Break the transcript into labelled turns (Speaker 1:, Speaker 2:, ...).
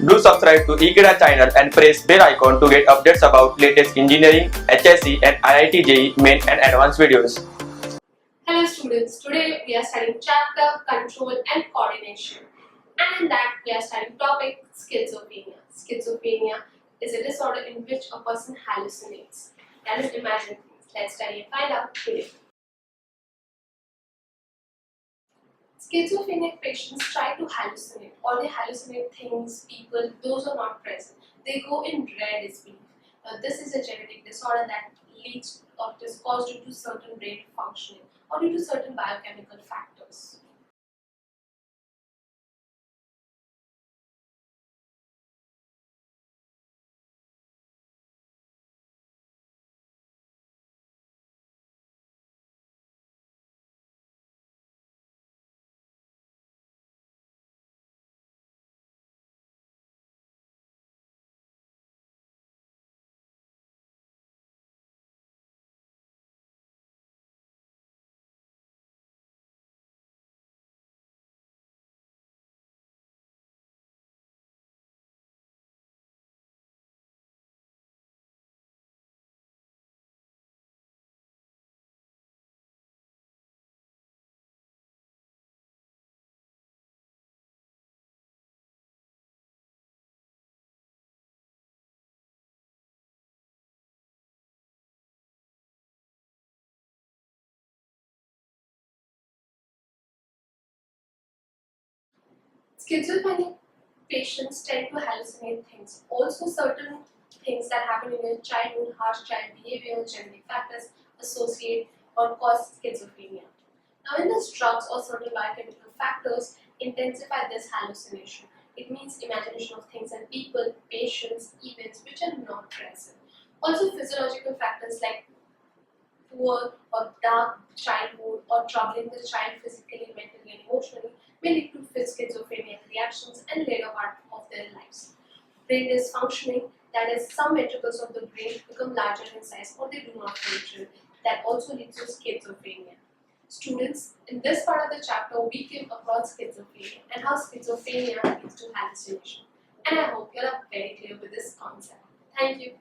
Speaker 1: Do subscribe to Ekeeda channel and press bell icon to get updates about latest engineering, HSC and IIT JEE main and advanced videos.
Speaker 2: Hello students, today we are studying chapter Control and Coordination, and in that we are studying topic Schizophrenia. Schizophrenia is a disorder in which a person hallucinates, that is imagine things. Let's study and find out today. Schizophrenic patients try to hallucinate, or they hallucinate things, people, those are not present. They go in rare disbelief. This is a genetic disorder that leads or is caused due to certain brain functioning or due to certain biochemical factors. Schizophrenic patients tend to hallucinate things. Also, certain things that happen in your childhood, harsh child behavior, genetic factors associate or cause schizophrenia. Now, when these drugs or certain biochemical factors intensify this hallucination, it means imagination of things and people, patients, events which are not present. Also, physiological factors like poor or dark childhood or troubling the child physically, mentally, and emotionally may lead to schizophrenic reactions and later part of their lives. Brain dysfunctioning, that is, some ventricles of the brain become larger in size or they do not function, that also leads to schizophrenia. Students, in this part of the chapter, we came across schizophrenia and how schizophrenia leads to hallucination. And I hope you are very clear with this concept. Thank you.